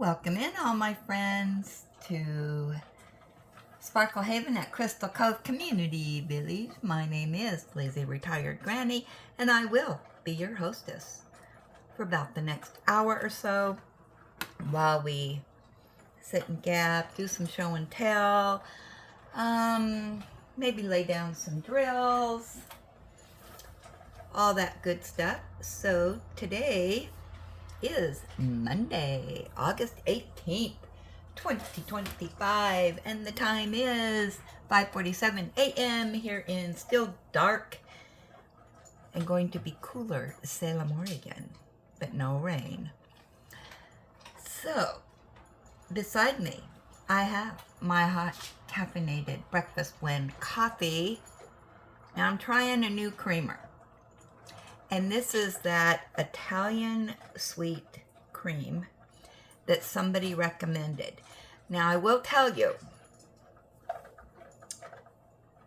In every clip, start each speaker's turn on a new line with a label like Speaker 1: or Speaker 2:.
Speaker 1: Welcome in all my friends to Sparkle Haven at Crystal Cove Community Village. My name is Lazy Retired Granny, and I will be your hostess for about the next hour or so while we sit and gab, do some show and tell, maybe lay down some drills, all that good stuff. So today is Monday, August 18th, 2025, and the time is 5:47 a.m. here in still dark and going to be cooler Salem, Oregon, but no rain. So, beside me, I have my hot caffeinated breakfast blend coffee, and I'm trying a new creamer. And this is that Italian sweet cream that somebody recommended. Now, I will tell you,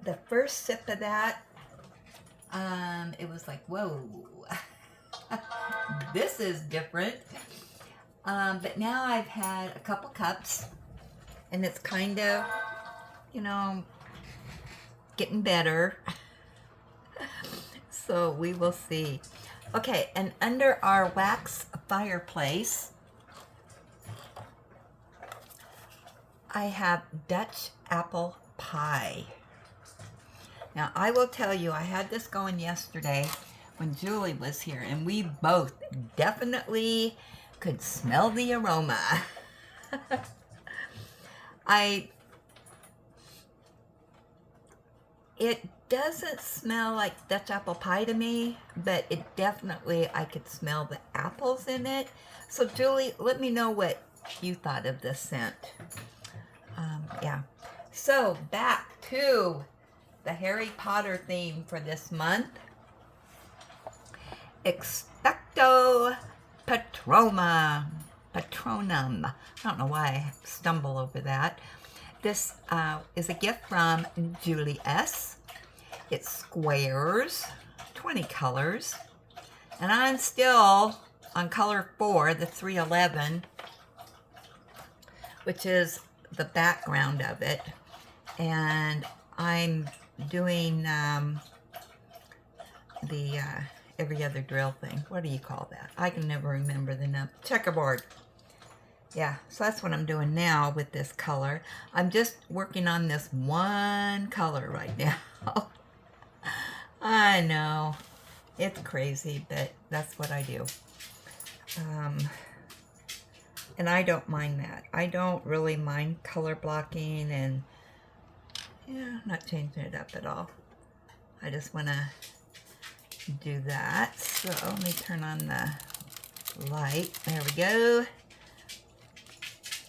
Speaker 1: the first sip of that, it was like, whoa, this is different. But now I've had a couple cups, and it's kind of, getting better. So we will see. Okay, and under our wax fireplace, I have Dutch apple pie. Now, I will tell you, I had this going yesterday when Julie was here, and we both definitely could smell the aroma. It doesn't smell like Dutch apple pie to me, but it definitely, I could smell the apples in it. So Julie, let me know what you thought of this scent. Yeah. So back to the Harry Potter theme for this month. Expecto Patronum. I don't know why I stumble over that. This is a gift from Julie S. It's squares, 20 colors, and I'm still on color 4, the 311, which is the background of it, and I'm doing the every other drill thing. What do you call that? I can never remember the name. Checkerboard. Yeah, so that's what I'm doing now with this color. I'm just working on this one color right now. I know, it's crazy, but that's what I do. And I don't mind that. I don't really mind color blocking, and yeah, I'm not changing it up at all. I just want to do that. So let me turn on the light. There we go.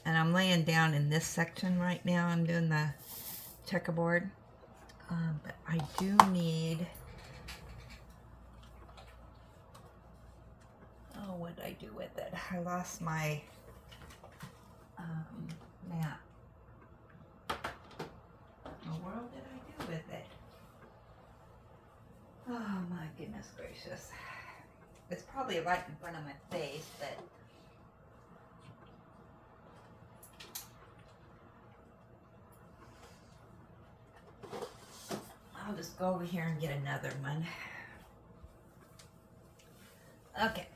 Speaker 1: And I'm laying down in this section right now. I'm doing the checkerboard. But I do need... Oh, what did I do with it? I lost my map. What in the world did I do with it? Oh my goodness gracious. It's probably right in front of my face, but... I'll just go over here and get another one. Okay.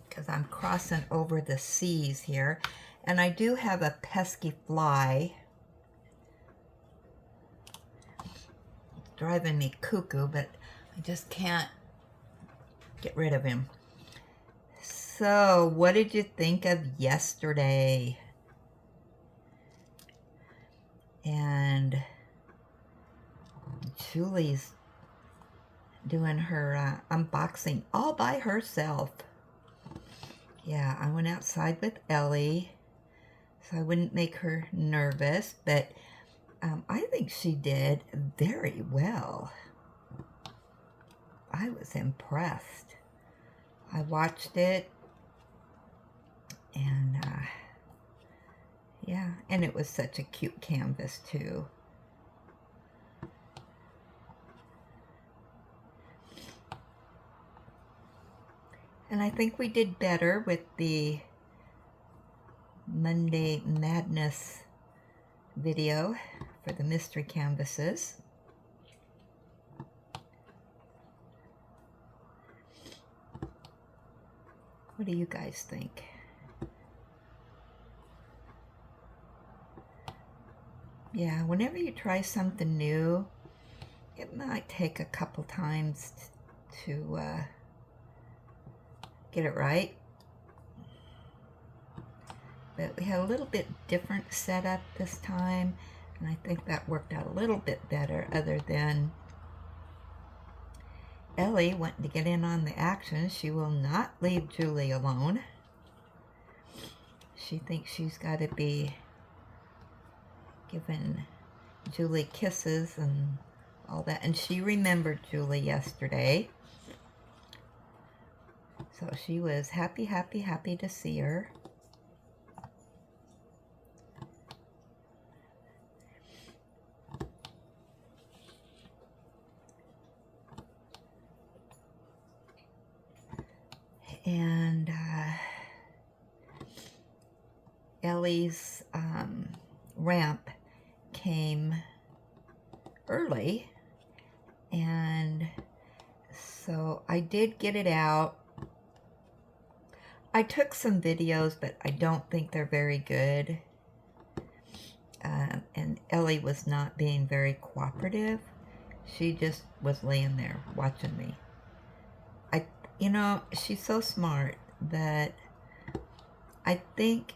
Speaker 1: Because I'm crossing over the C's here. And I do have a pesky fly. It's driving me cuckoo, but I just can't get rid of him. So, what did you think of yesterday? And Julie's doing her unboxing all by herself. Yeah, I went outside with Ellie so I wouldn't make her nervous, but I think she did very well. I was impressed. I watched it, and yeah, and it was such a cute canvas too. And I think we did better with the Monday Madness video for the mystery canvases. What do you guys think? Yeah, whenever you try something new, it might take a couple times to get it right. But we had a little bit different setup this time, and I think that worked out a little bit better, other than Ellie wanting to get in on the action. She will not leave Julie alone. She thinks she's got to be giving Julie kisses and all that. And she remembered Julie yesterday. So she was happy, happy, happy to see her. And Ellie's ramp came early, and so I did get it out. I took some videos, but I don't think they're very good. And Ellie was not being very cooperative. She just was laying there watching me. You know, she's so smart that I think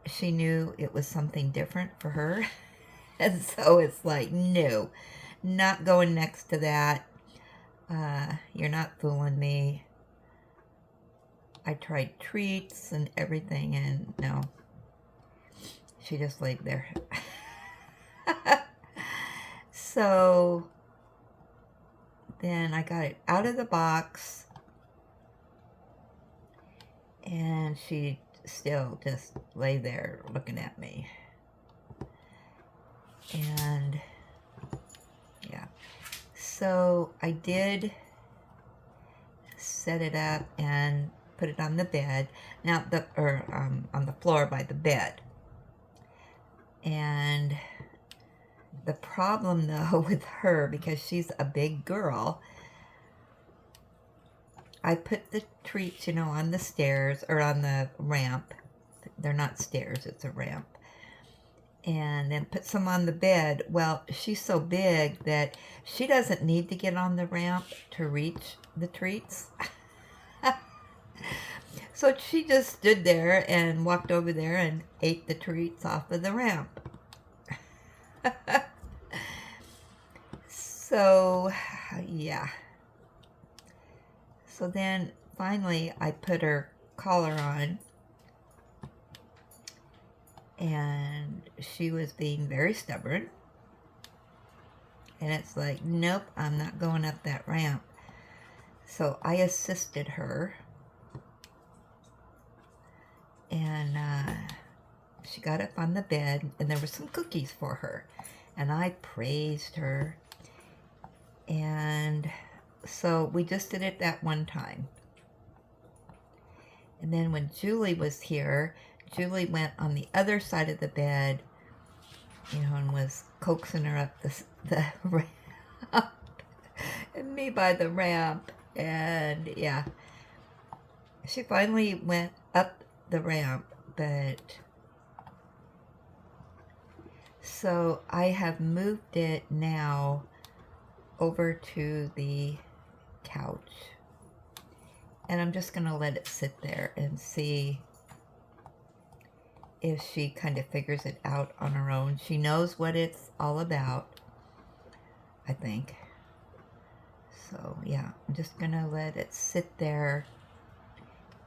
Speaker 1: she knew it was something different for her. And so it's like, no, not going next to that. You're not fooling me. I tried treats and everything, and no. She just laid there. So then I got it out of the box, and she still just lay there looking at me. And yeah, so I did set it up and put it on the bed. Now on the floor by the bed. And the problem though with her, because she's a big girl, I put the treats, you know, on the stairs, or on the ramp. They're not stairs, it's a ramp. And then put some on the bed. Well, she's so big that she doesn't need to get on the ramp to reach the treats. So she just stood there and walked over there and ate the treats off of the ramp. So, yeah. So then finally I put her collar on, and she was being very stubborn. And it's like, nope, I'm not going up that ramp. So I assisted her. And she got up on the bed, and there were some cookies for her. And I praised her. And so we just did it that one time. And then when Julie was here, Julie went on the other side of the bed, you know, and was coaxing her up the ramp. And me by the ramp. And yeah, she finally went up the ramp. But so I have moved it now over to the couch, and I'm just gonna let it sit there and see if she kind of figures it out on her own. She knows what it's all about, I think. So yeah, I'm just gonna let it sit there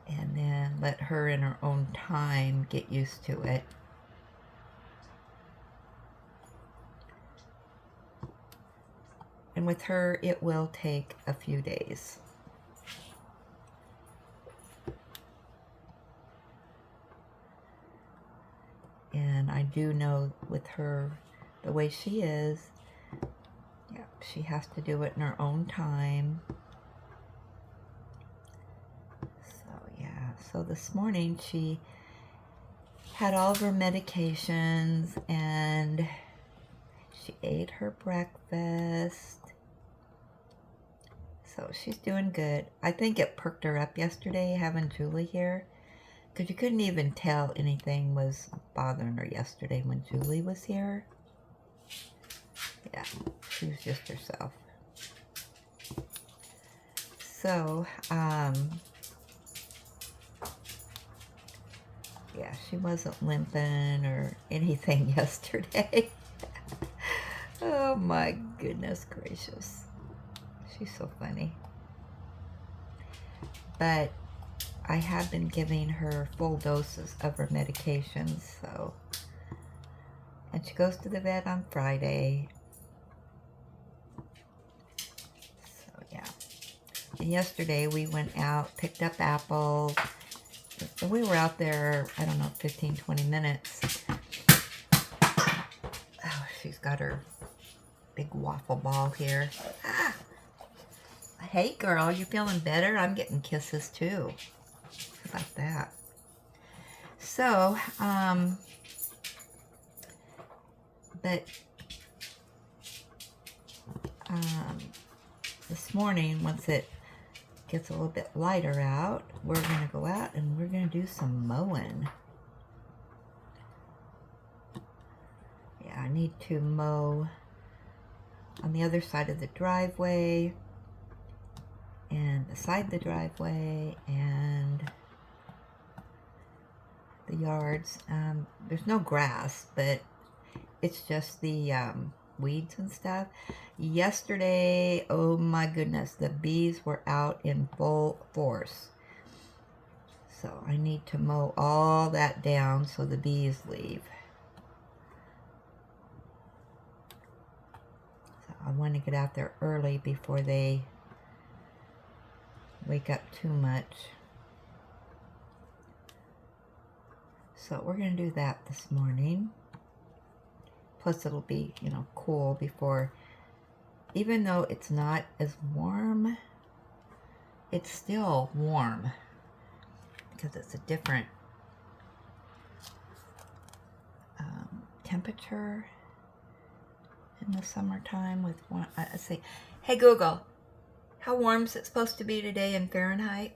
Speaker 1: and then let her in her own time get used to it. And with her, it will take a few days. And I do know with her, the way she is, yeah, she has to do it in her own time. So yeah, so this morning she had all of her medications, and she ate her breakfast. So she's doing good. I think it perked her up yesterday having Julie here, because you couldn't even tell anything was bothering her yesterday when Julie was here. Yeah, she was just herself. So, yeah, she wasn't limping or anything yesterday. Oh my goodness gracious. She's so funny. But I have been giving her full doses of her medications, so. And she goes to the vet on Friday. So, yeah. And yesterday we went out, picked up apples. And we were out there, I don't know, 15, 20 minutes. Oh, she's got her big waffle ball here. Ah! Hey, girl, you feeling better? I'm getting kisses, too. How about that? So, but this morning, once it gets a little bit lighter out, we're going to go out and we're going to do some mowing. Yeah, I need to mow on the other side of the driveway and beside the driveway and the yards. There's no grass, but it's just the weeds and stuff. Yesterday, oh my goodness, the bees were out in full force. So I need to mow all that down so the bees leave. So I want to get out there early before they wake up too much. So we're going to do that this morning. Plus it'll be, you know, cool before, even though it's not as warm, it's still warm because it's a different temperature in the summertime with one. I say, hey Google, how warm is it supposed to be today in Fahrenheit?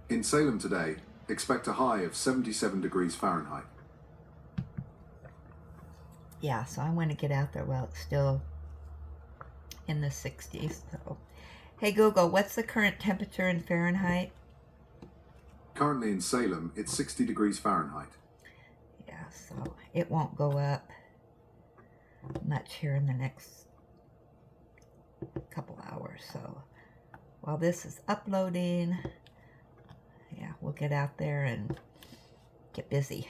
Speaker 2: In Salem today, expect a high of 77 degrees Fahrenheit.
Speaker 1: Yeah, so I want to get out there while it's still in the 60s. So, hey Google, what's the current temperature in Fahrenheit?
Speaker 2: Currently in Salem, it's 60 degrees Fahrenheit.
Speaker 1: Yeah, so it won't go up much here in the next couple hours. So while this is uploading, yeah, we'll get out there and get busy.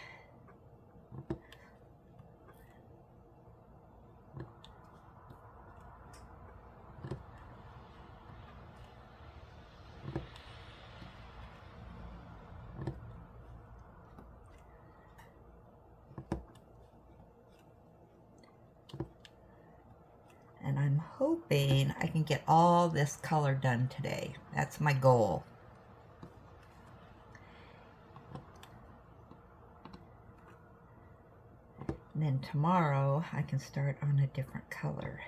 Speaker 1: And I'm hoping I can get all this color done today. That's my goal. And then tomorrow I can start on a different color.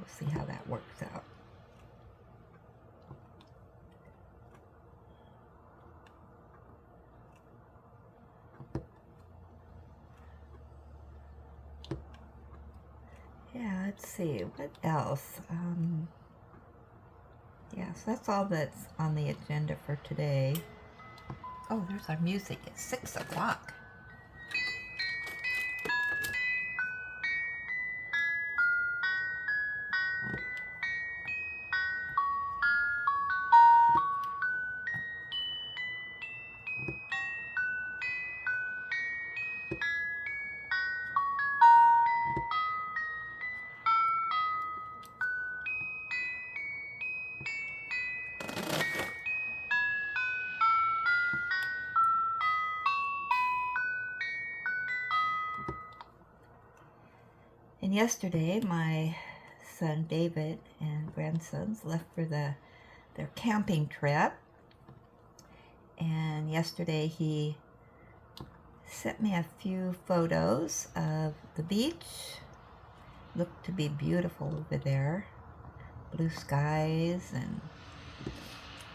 Speaker 1: We'll see how that works out. Yeah, let's see, what else? Yeah, so that's all that's on the agenda for today. Oh, there's our music. It's 6 o'clock. And yesterday, my son David and grandsons left for their camping trip. And yesterday he sent me a few photos of the beach. Looked to be beautiful over there. Blue skies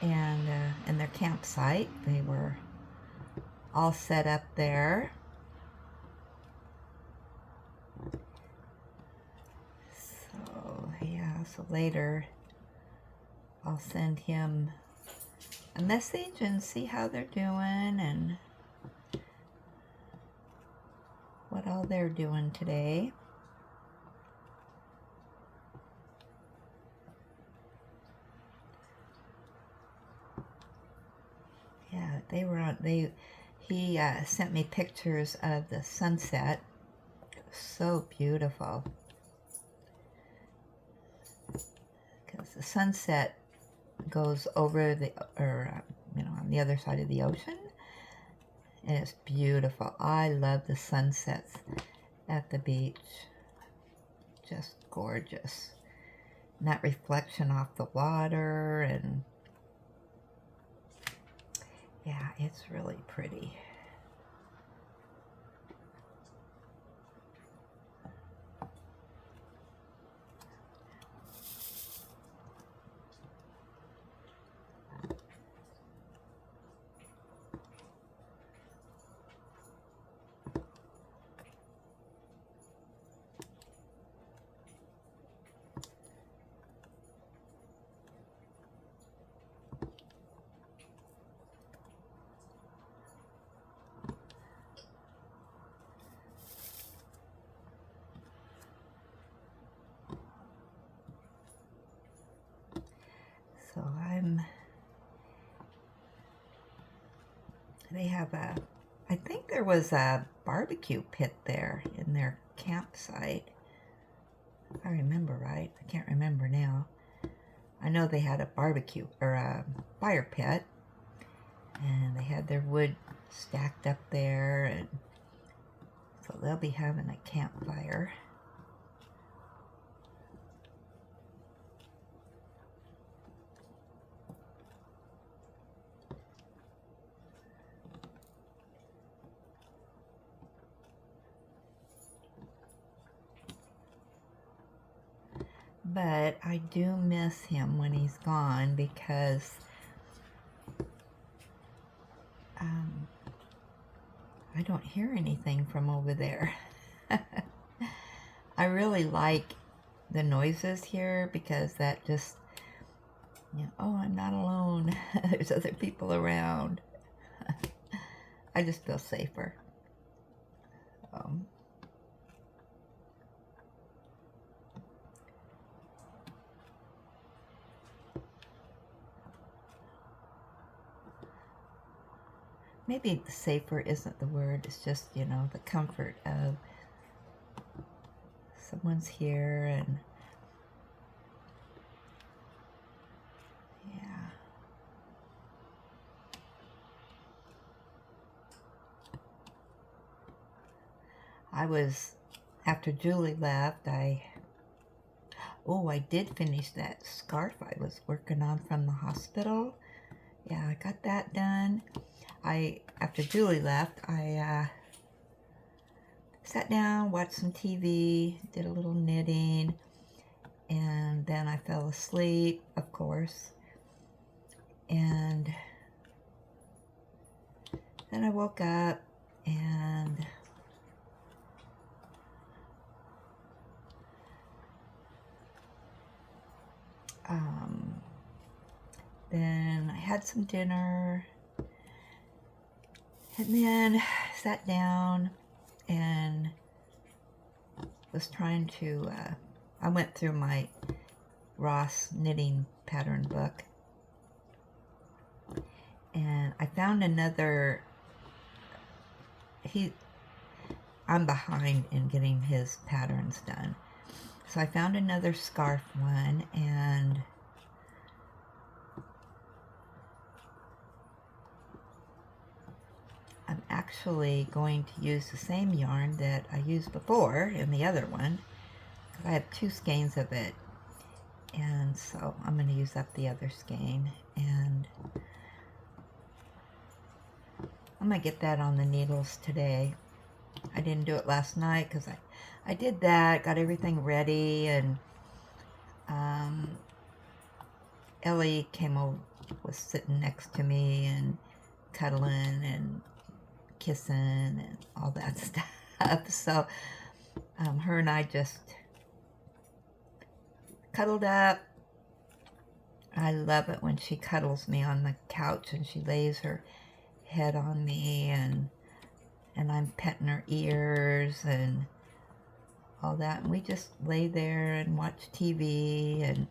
Speaker 1: and their campsite. They were all set up there. So yeah, so later I'll send him a message and see how they're doing and what all they're doing today. Yeah, he sent me pictures of the sunset. It was so beautiful. Because the sunset goes over on the other side of the ocean. And it's beautiful. I love the sunsets at the beach. Just gorgeous. And that reflection off the water, and yeah, it's really pretty. So they have I think there was a barbecue pit there in their campsite. If I remember right. I can't remember now. I know they had a barbecue, or a fire pit, and they had their wood stacked up there, and so they'll be having a campfire. But I do miss him when he's gone, because I don't hear anything from over there. I really like the noises here, because that just, oh, I'm not alone. There's other people around. I just feel safer. Maybe safer isn't the word. It's just, the comfort of someone's here, and yeah. After Julie left, I did finish that scarf I was working on from the hospital. Yeah, I got that done. After Julie left, I sat down, watched some TV, did a little knitting, and then I fell asleep, of course. And then I woke up, and then I had some dinner, and then sat down and was trying to, I went through my Ross knitting pattern book, and I found another, I'm behind in getting his patterns done. So I found another scarf one, and I'm actually going to use the same yarn that I used before in the other one, because I have 2 skeins of it, and so I'm going to use up the other skein. And I'm going to get that on the needles today. I didn't do it last night because I did that, got everything ready, and Ellie came over, was sitting next to me and cuddling and kissing and all that stuff. So her and I just cuddled up. I love it when she cuddles me on the couch and she lays her head on me and I'm petting her ears and all that. And we just lay there and watch TV, and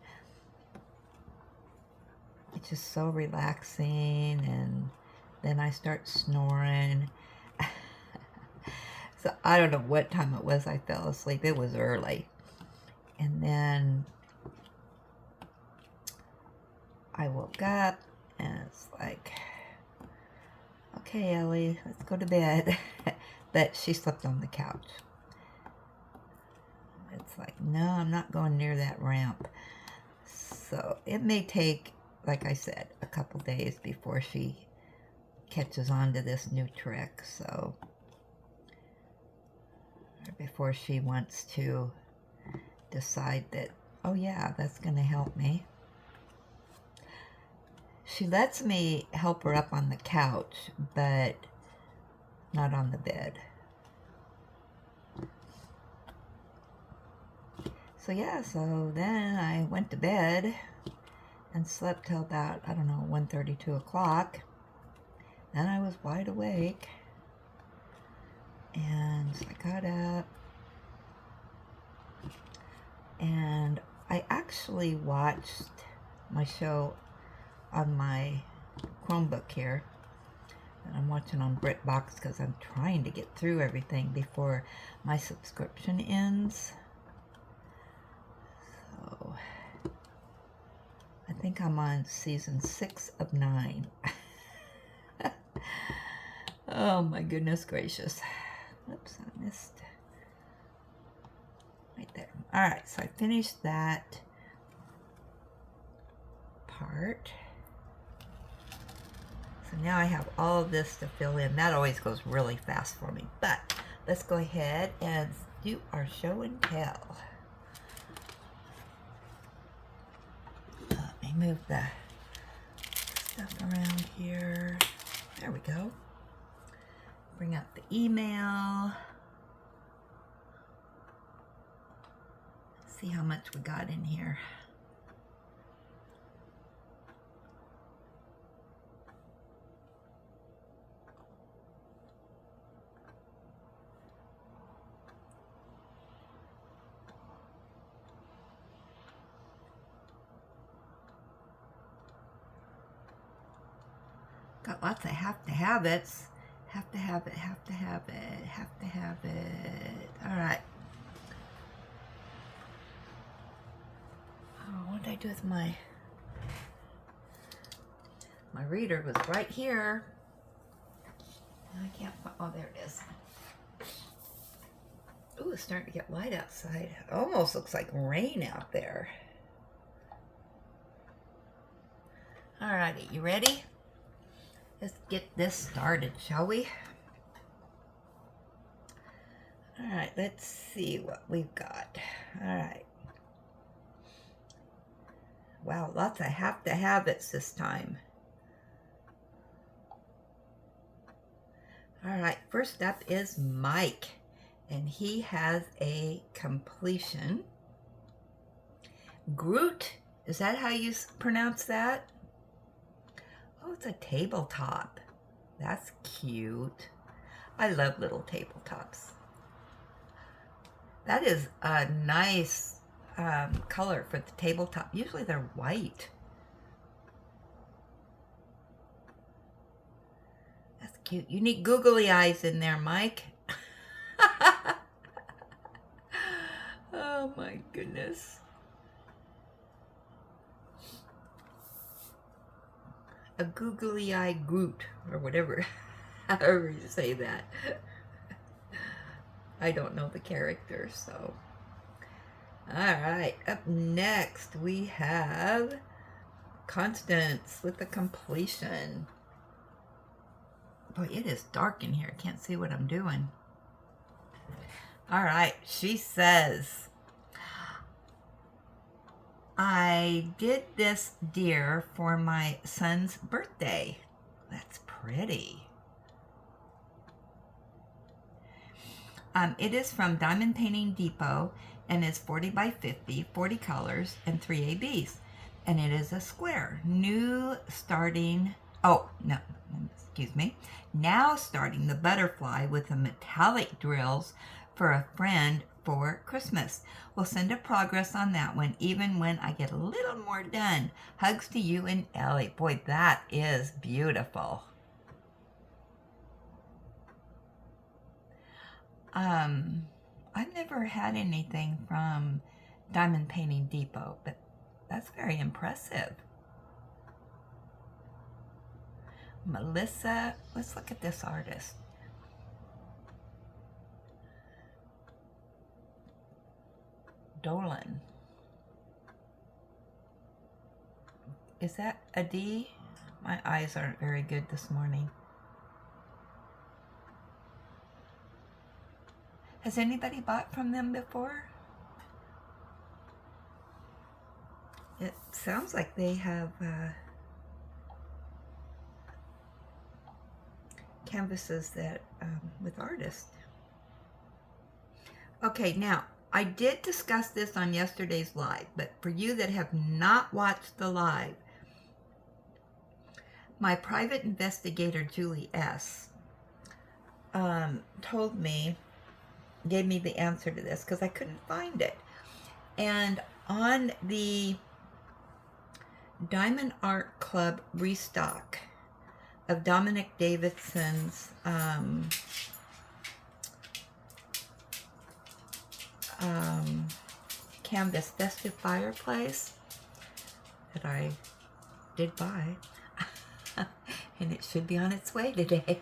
Speaker 1: it's just so relaxing. And then I start snoring. So I don't know what time it was I fell asleep. It was early. And then I woke up and it's like, okay, Ellie, let's go to bed. But she slept on the couch. It's like, no, I'm not going near that ramp. So it may take, like I said, a couple days before she catches on to this new trick. So, or before she wants to decide that, oh yeah, that's going to help me. She lets me help her up on the couch, but not on the bed. So yeah, so then I went to bed and slept till about, I don't know, 1:30, 2 o'clock. Then I was wide awake. And so I got up. And I actually watched my show on my Chromebook here. And I'm watching on BritBox because I'm trying to get through everything before my subscription ends. So I think I'm on season 6 of 9. Oh my goodness gracious. Oops, I missed. Right there. Alright, so I finished that part. So now I have all of this to fill in. That always goes really fast for me. But let's go ahead and do our show and tell. Let me move the stuff around here. There we go. Bring up the email. See how much we got in here. Got lots of have to have it's. Have to have it, have to have it, have to have it. All right. Oh, what did I do with my reader? Was right here. I can't find, oh, there it is. Ooh, it's starting to get light outside. It almost looks like rain out there. All righty, you ready? Let's get this started, shall we? All right, let's see what we've got. All right. Wow, lots of have to have it's this time. All right, first up is Mike, and he has a completion. Groot, is that how you pronounce that? Oh, it's a tabletop. That's cute. I love little tabletops. That is a nice color for the tabletop. Usually they're white. That's cute. You need googly eyes in there, Mike. Oh my goodness. A googly eye Groot, or whatever, however you say that. I don't know the character, so. Alright, up next we have Constance with the completion. Boy, it is dark in here. I can't see what I'm doing. All right, she says, I did this deer for my son's birthday. That's pretty. It is from Diamond Painting Depot and is 40 by 50, 40 colors, and 3 ABs. And it is a square. Now starting the butterfly with the metallic drills for a friend for Christmas. We'll send a progress on that one, even when I get a little more done. Hugs to you and Ellie. Boy, that is beautiful. I've never had anything from Diamond Painting Depot, but that's very impressive. Melissa, let's look at this artist. Dolan. Is that a D? My eyes aren't very good this morning. Has anybody bought from them before? It sounds like they have canvases that with artists. Okay, now I did discuss this on yesterday's live, but for you that have not watched the live, my private investigator Julie S. gave me the answer to this because I couldn't find it. And on the Diamond Art Club restock of Dominic Davidson's canvas Festive Fireplace that I did buy, and it should be on its way today.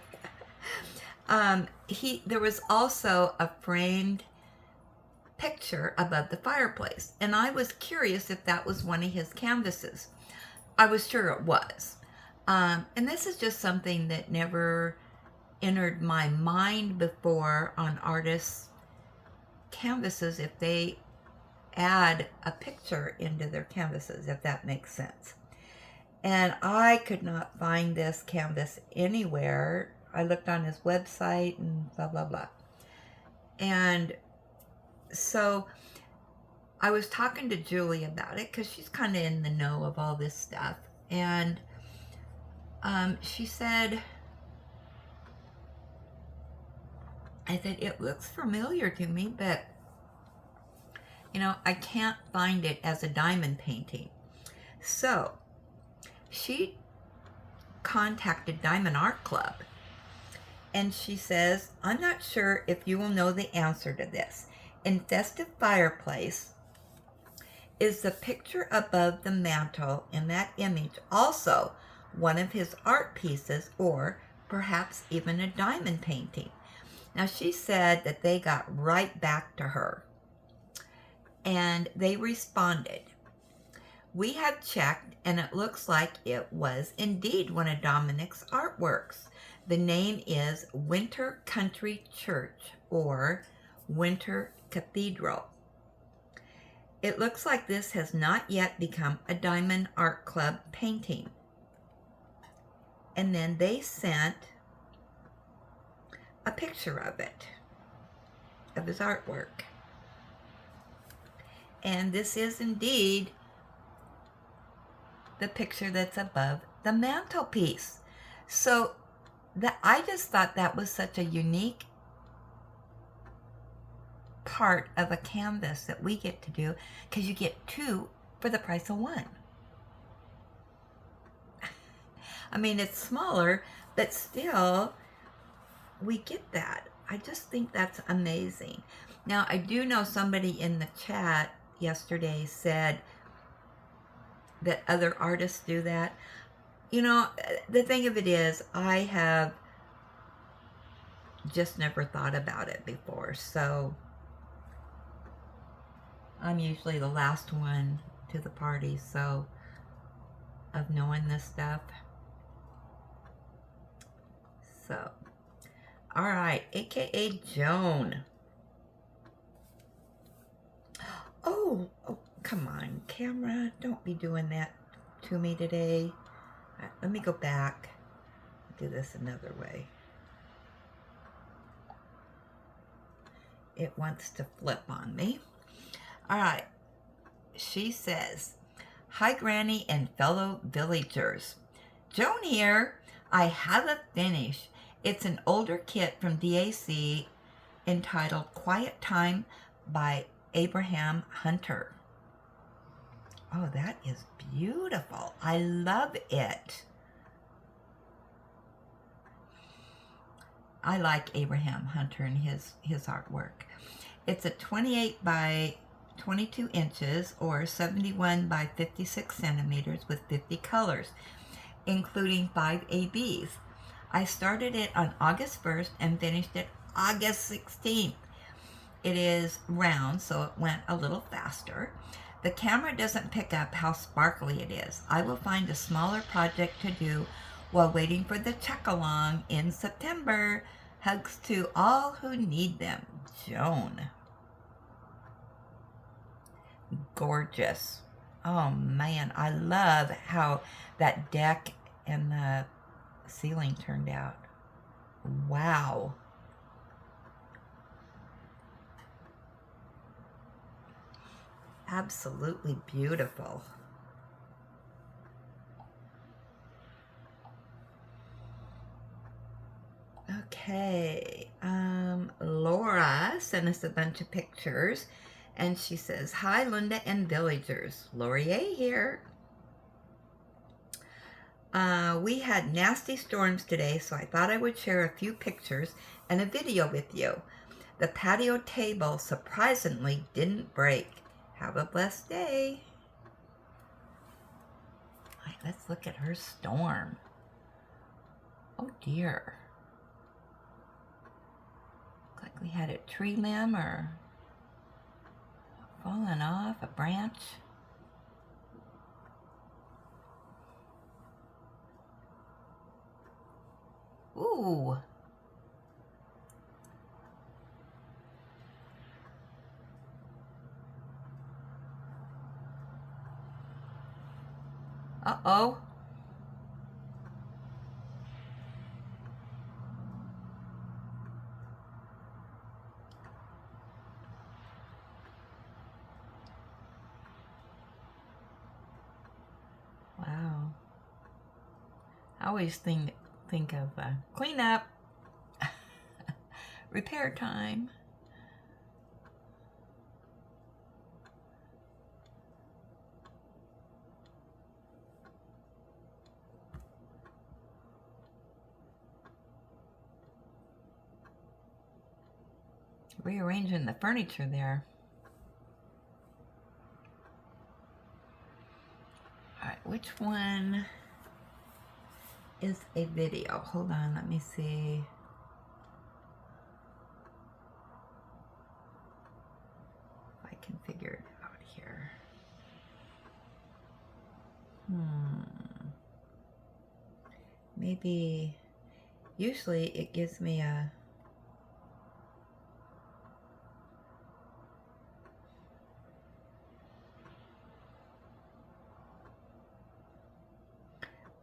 Speaker 1: There was also a framed picture above the fireplace, and I was curious if that was one of his canvases. I was sure it was. And this is just something that never entered my mind before on artists' canvases, if they add a picture into their canvases, if that makes sense. And I could not find this canvas anywhere. I looked on his website and blah, blah, blah. And so I was talking to Julie about it because she's kind of in the know of all this stuff. And she said, I said, it looks familiar to me, but, you know, I can't find it as a diamond painting. So she contacted Diamond Art Club. And she says, I'm not sure if you will know the answer to this. In Festive Fireplace, is the picture above the mantle in that image also one of his art pieces, or perhaps even a diamond painting? Now, she said that they got right back to her, and they responded. We have checked, and it looks like it was indeed one of Dominic's artworks. The name is Winter Country Church, or Winter Cathedral. It looks like this has not yet become a Diamond Art Club painting. And then they sent a picture of it, of his artwork. And this is indeed the picture that's above the mantelpiece. So I just thought that was such a unique part of a canvas that we get to do, because you get two for the price of one. I mean, it's smaller, but still we get that. I just think that's amazing. Now, I do know somebody in the chat yesterday said that other artists do that. You know, the thing of it is, I have just never thought about it before. So I'm usually the last one to the party, so of knowing this stuff. So, all right, AKA Joan. Oh, come on, camera. Don't be doing that to me today. All right, let me go back. Do this another way. It wants to flip on me. All right. She says, "Hi, Granny and fellow villagers. Joan here. I have a finish. It's an older kit from DAC entitled Quiet Time by Abraham Hunter." Oh, that is beautiful. I love it. I like Abraham Hunter and his artwork. It's a 28 by 22 inches or 71 by 56 centimeters with 50 colors, including 5 ABs. I started it on August 1st and finished it August 16th. It is round, so it went a little faster. The camera doesn't pick up how sparkly it is. I will find a smaller project to do while waiting for the check-along in September. Hugs to all who need them. Joan. Gorgeous. Oh man, I love how that deck and the ceiling turned out. Wow. Absolutely beautiful. Okay, Laura sent us a bunch of pictures, and she says, "Hi, Linda and villagers. Laurier here. We had nasty storms today, so I thought I would share a few pictures and a video with you. The patio table surprisingly didn't break. Have a blessed day." All right, let's look at her storm. Oh dear. Looks like we had a tree limb or fallen off, a branch. Ooh. Uh-oh. Wow. I always think of cleanup, repair time. Rearranging the furniture there. All right, which one is a video? Hold on, let me see. If I can figure it out here. Maybe, usually it gives me a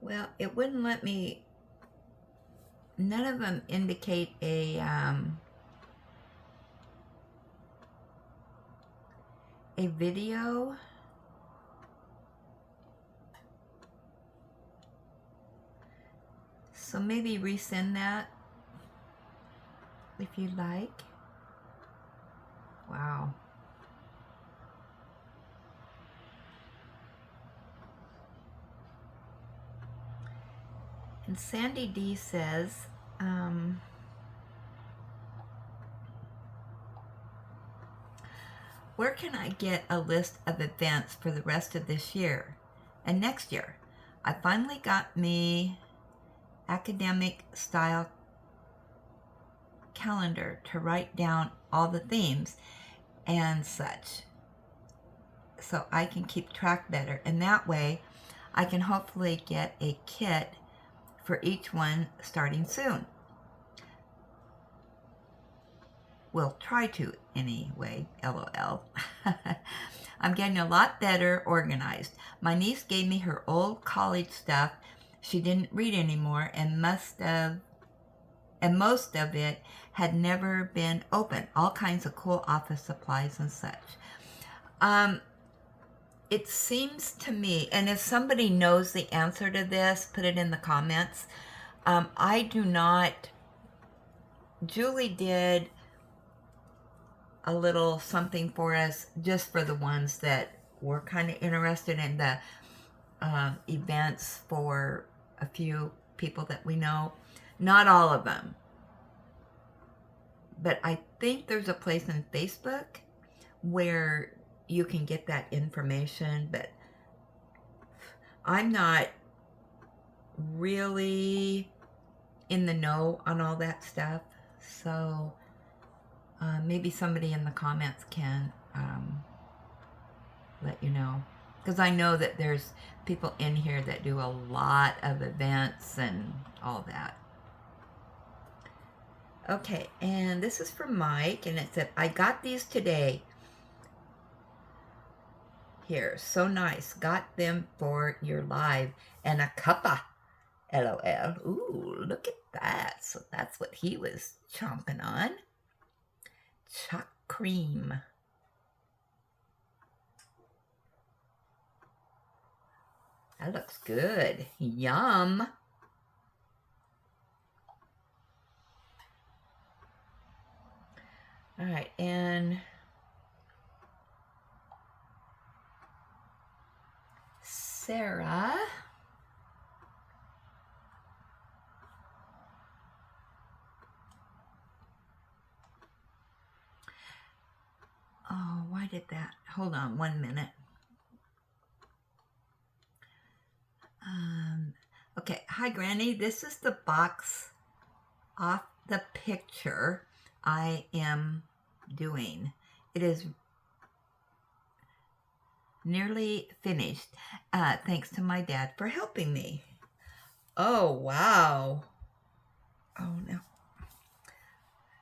Speaker 1: well, it wouldn't let me, none of them indicate a video. So maybe resend that if you'd like. Wow. And Sandy D says, where can I get a list of events for the rest of this year and next year? I finally got me academic style calendar to write down all the themes and such, so I can keep track better, and that way I can hopefully get a kit for each one starting soon. Will try to anyway, LOL. I'm getting a lot better organized. My niece gave me her old college stuff she didn't read anymore, and most of it had never been opened. All kinds of cool office supplies and such. It seems to me, and if somebody knows the answer to this, put it in the comments. I do not. Julie did a little something for us just for the ones that were kind of interested in the events for a few people that we know. Not all of them. But I think there's a place in Facebook where you can get that information, but I'm not really in the know on all that stuff. So maybe somebody in the comments can let you know. Because I know that there's people in here that do a lot of events and all that. Okay, and this is from Mike, and it said, I got these today. Here, so nice. Got them for your live. And a cuppa. LOL. Ooh, look at that. So that's what he was chomping on. Choc cream. That looks good. Yum. All right, and Sarah. Oh, why did that? Hold on 1 minute. Okay, hi Granny. This is the box off the picture I am doing. It is nearly finished. Thanks to my dad for helping me. Oh, wow. Oh, no.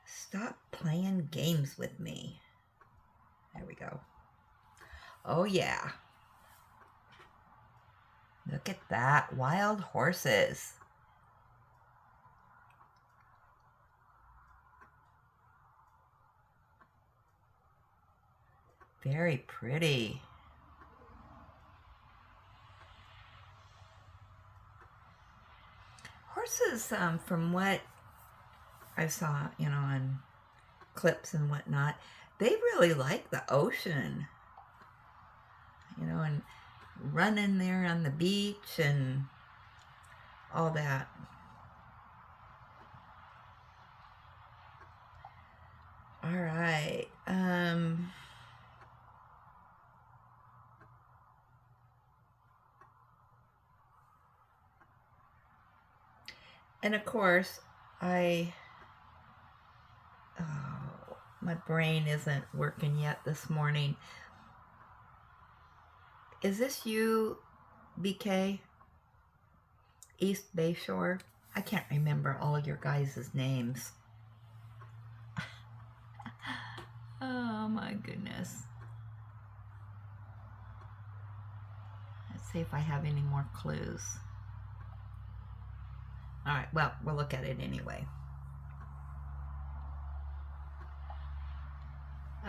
Speaker 1: Stop playing games with me. There we go. Oh, yeah. Look at that. Wild horses. Very pretty. Horses, from what I saw, on clips and whatnot, they really like the ocean. And running there on the beach and all that. All right. And of course, my brain isn't working yet this morning. Is this you, BK? East Bayshore? I can't remember all your guys' names. Oh my goodness. Let's see if I have any more clues. All right, well, we'll look at it anyway.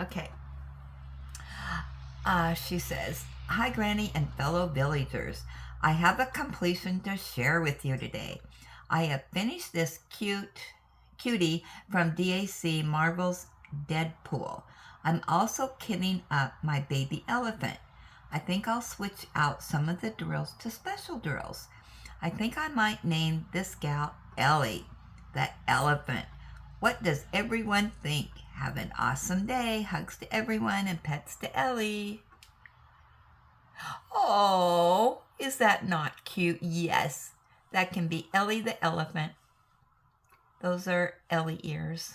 Speaker 1: Okay. She says, hi, Granny and fellow villagers. I have a completion to share with you today. I have finished this cutie from DAC Marvel's Deadpool. I'm also kitting up my baby elephant. I think I'll switch out some of the drills to special drills. I think I might name this gal Ellie, the elephant. What does everyone think? Have an awesome day. Hugs to everyone and pets to Ellie. Oh, is that not cute? Yes, that can be Ellie the elephant. Those are Ellie ears.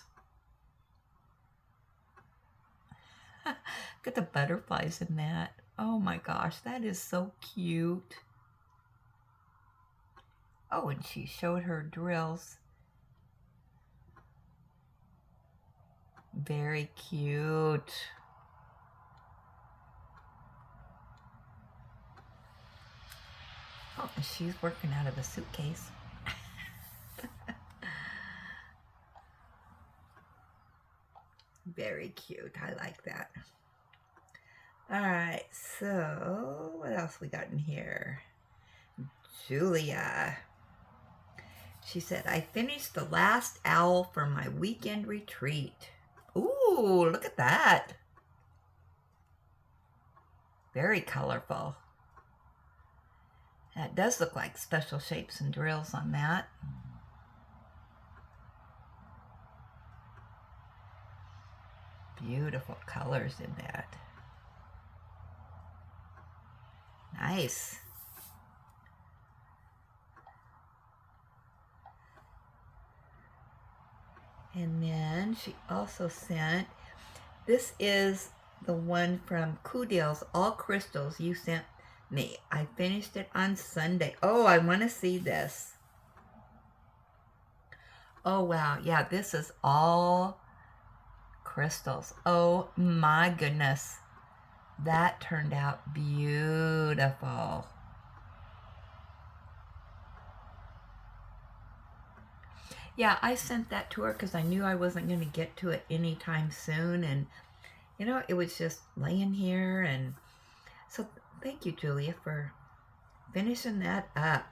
Speaker 1: Look at the butterflies in that. Oh my gosh, that is so cute. Oh, and she showed her drills. Very cute. Oh, and she's working out of a suitcase. Very cute. I like that. All right, so what else we got in here? Julia. She said, I finished the last owl for my weekend retreat. Ooh, look at that. Very colorful. That does look like special shapes and drills on that. Beautiful colors in that. Nice. And then she also sent, this is the one from Kudil's All Crystals you sent me. I finished it on Sunday. Oh, I want to see this. Oh, wow. Yeah, this is all crystals. Oh, my goodness. That turned out beautiful. Yeah, I sent that to her because I knew I wasn't going to get to it anytime soon. And, you know, it was just laying here. And so thank you, Julia, for finishing that up.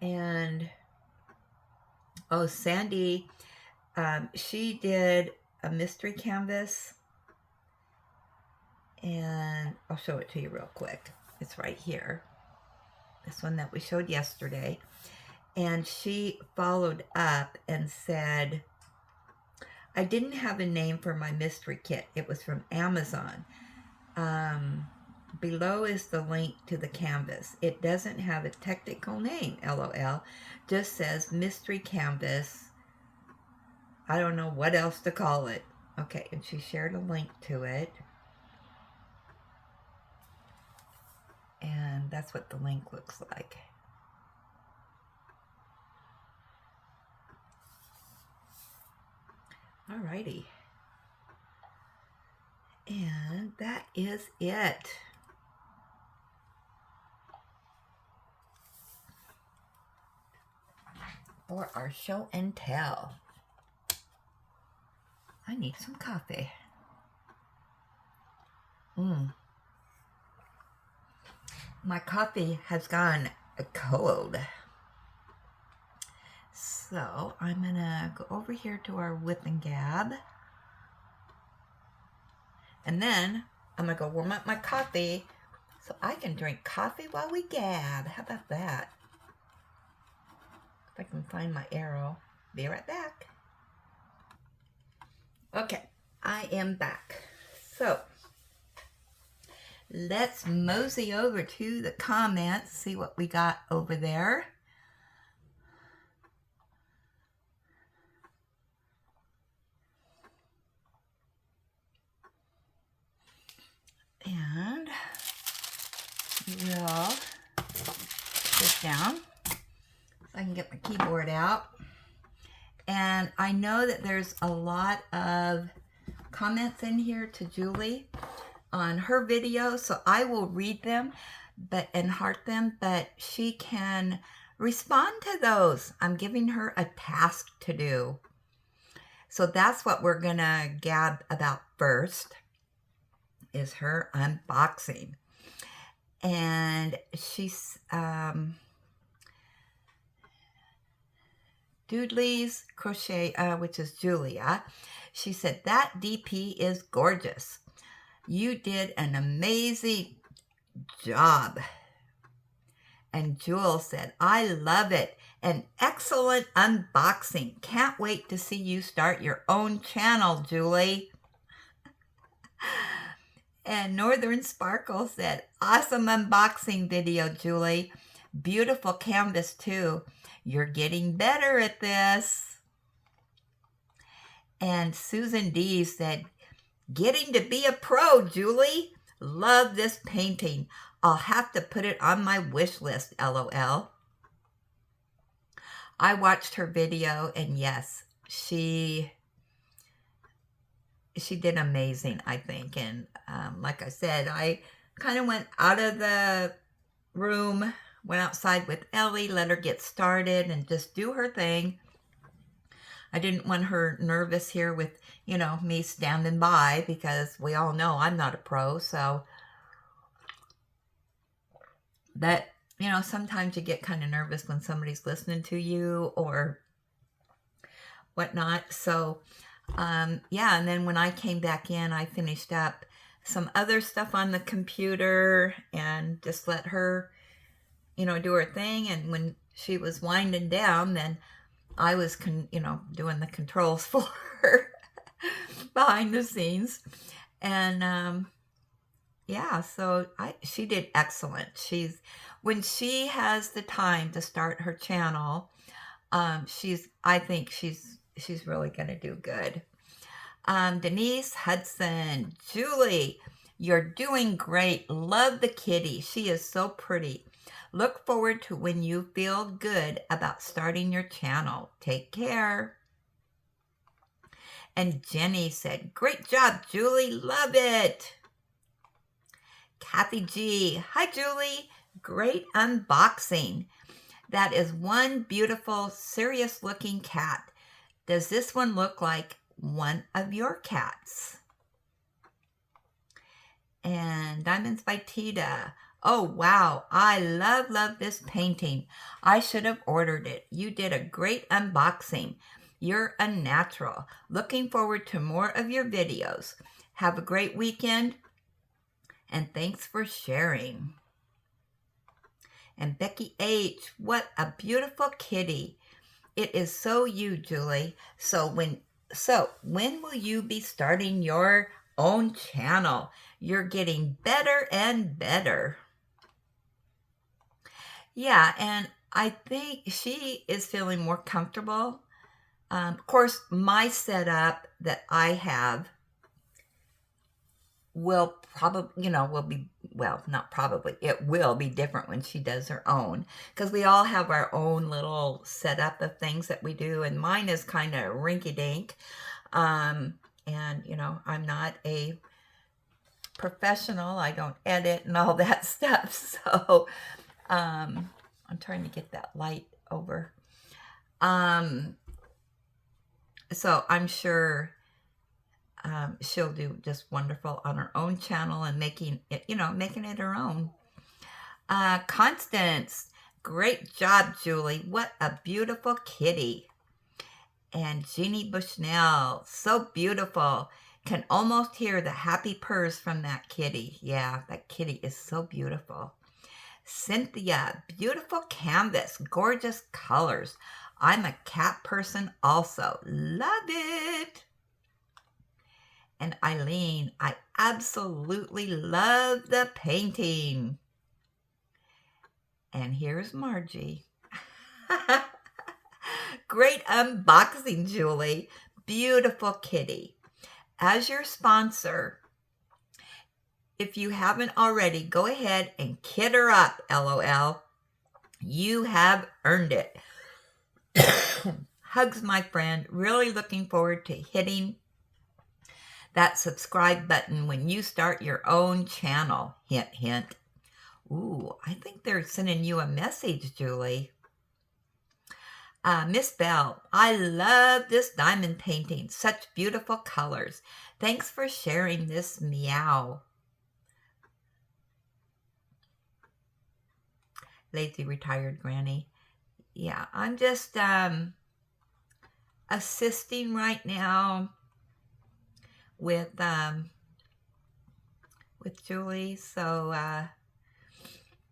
Speaker 1: And, oh, Sandy, she did a mystery canvas. And I'll show it to you real quick. It's right here. This one that we showed yesterday. And she followed up and said, I didn't have a name for my mystery kit. It was from Amazon. Below is the link to the canvas. It doesn't have a technical name, LOL. Just says mystery canvas. I don't know what else to call it. Okay, and she shared a link to it. And that's what the link looks like. Alrighty. And that is it. For our show and tell. I need some coffee. My coffee has gone cold. So I'm gonna go over here to our whip and gab. And then I'm gonna go warm up my coffee so I can drink coffee while we gab. How about that? If I can find my arrow. Be right back. Okay, I am back. So let's mosey over to the comments, see what we got over there. And we'll sit down so I can get my keyboard out. And I know that there's a lot of comments in here to Julie on her video, so I will read them and heart them, but she can respond to those. I'm giving her a task to do. So that's what we're gonna gab about first, is her unboxing. And she's Doodley's Crochet, which is Julia. She said, that DP is gorgeous. You did an amazing job. And Jewel said, I love it. An excellent unboxing. Can't wait to see you start your own channel, Julie. And Northern Sparkle said, awesome unboxing video, Julie. Beautiful canvas, too. You're getting better at this. And Susan D said, getting to be a pro, Julie. Love this painting. I'll have to put it on my wish list, LOL. I watched her video, and yes, she did amazing, I think. And like I said, I kind of went out of the room, went outside with Ellie, let her get started and just do her thing. I didn't want her nervous here with, you know, me standing by, because we all know I'm not a pro. So that, you know, sometimes you get kind of nervous when somebody's listening to you or whatnot. So yeah, and then when I came back in, I finished up some other stuff on the computer and just let her, you know, do her thing. And when she was winding down, then I was, you know, doing the controls for her behind the scenes. And yeah, so she did excellent. When she has the time to start her channel, I think she's really going to do good. Denise Hudson, Julie, you're doing great. Love the kitty. She is so pretty. Look forward to when you feel good about starting your channel. Take care. And Jenny said, great job, Julie. Love it. Kathy G. Hi, Julie. Great unboxing. That is one beautiful, serious-looking cat. Does this one look like one of your cats? And Diamonds by Tita. Oh, wow. I love this painting. I should have ordered it. You did a great unboxing. You're a natural. Looking forward to more of your videos. Have a great weekend. And thanks for sharing. And Becky H. What a beautiful kitty. It is so you, Julie. So when will you be starting your own channel? You're getting better and better. Yeah, and I think she is feeling more comfortable. Of course, my setup that I have will probably, it will be different when she does her own, because we all have our own little setup of things that we do, and mine is kind of rinky-dink. And, you know, I'm not a professional. I don't edit and all that stuff. So, I'm trying to get that light over. So I'm sure she'll do just wonderful on her own channel and making it her own. Constance, great job, Julie. What a beautiful kitty. And Jeannie Bushnell, so beautiful. Can almost hear the happy purrs from that kitty. Yeah, that kitty is so beautiful. Cynthia, beautiful canvas, gorgeous colors. I'm a cat person also. Love it. And Eileen, I absolutely love the painting. And here's Margie. Great unboxing, Julie. Beautiful kitty. As your sponsor, if you haven't already, go ahead and kit her up, LOL. You have earned it. Hugs, my friend. Really looking forward to hitting that subscribe button when you start your own channel. Hint, hint. Ooh, I think they're sending you a message, Julie. Miss Bell, I love this diamond painting. Such beautiful colors. Thanks for sharing this, meow. Lazy retired granny. Yeah, I'm just assisting right now with Julie. So,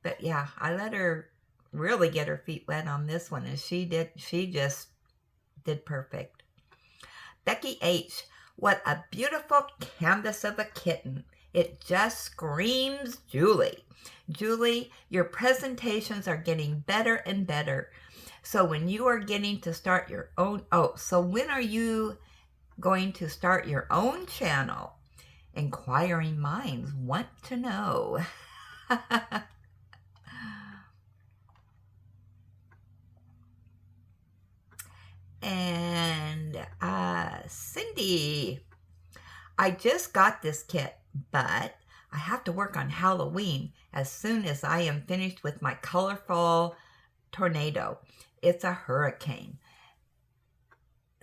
Speaker 1: but yeah, I let her really get her feet wet on this one, and she just did perfect. Becky H, what a beautiful canvas of a kitten. It just screams Julie. Julie, your presentations are getting better and better. So when you are getting to start your own, so when are you going to start your own channel? Inquiring minds want to know. And Cindy, I just got this kit, but I have to work on Halloween as soon as I am finished with my colorful tornado. It's a hurricane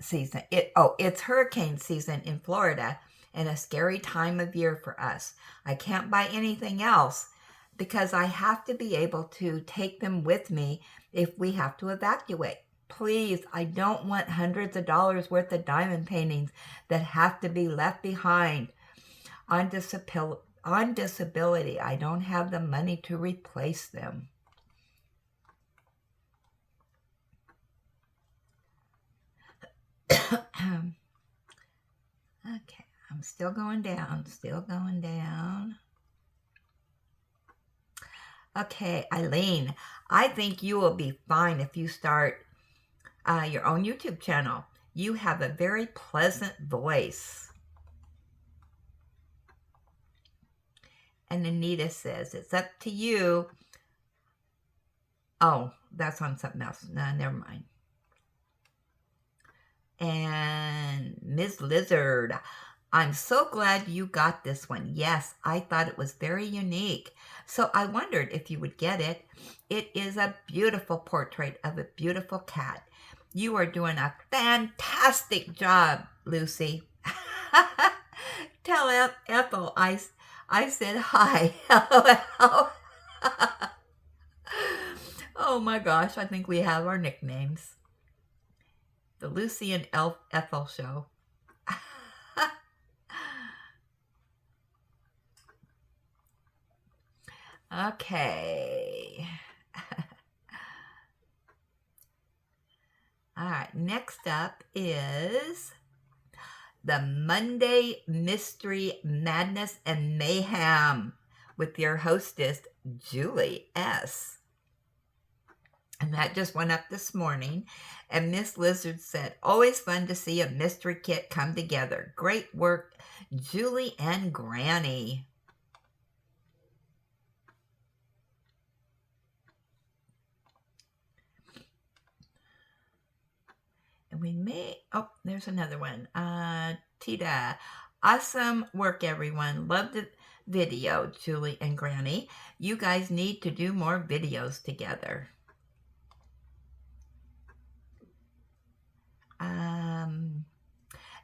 Speaker 1: season. It's hurricane season in Florida and a scary time of year for us. I can't buy anything else because I have to be able to take them with me if we have to evacuate. Please, I don't want hundreds of dollars worth of diamond paintings that have to be left behind. On disability, I don't have the money to replace them. Okay, I'm still going down. Okay, Eileen, I think you will be fine if you start your own YouTube channel. You have a very pleasant voice. And Anita says, it's up to you. Oh, that's on something else. No, never mind. And Ms. Lizard, I'm so glad you got this one. Yes, I thought it was very unique. So I wondered if you would get it. It is a beautiful portrait of a beautiful cat. You are doing a fantastic job, Lucy. Tell Ethel I said hi. Oh my gosh, I think we have our nicknames. The Lucy and Ethel show. Okay. All right, next up is the Monday Mystery Madness and Mayhem with your hostess, Julie S. And that just went up this morning. And Miss Lizard said, always fun to see a mystery kit come together. Great work, Julie and Granny. And we may, oh, there's another one. Tita, awesome work, everyone. Love the video, Julie and Granny. You guys need to do more videos together.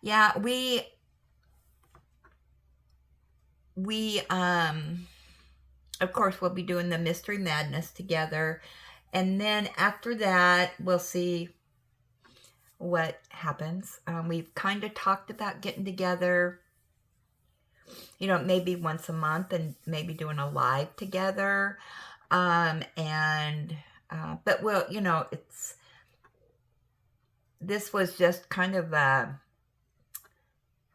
Speaker 1: Yeah, we of course we'll be doing the Mystery Madness together, and then after that we'll see what happens. We've kind of talked about getting together, you know, maybe once a month and maybe doing a live together, but we'll, you know, this was just kind of a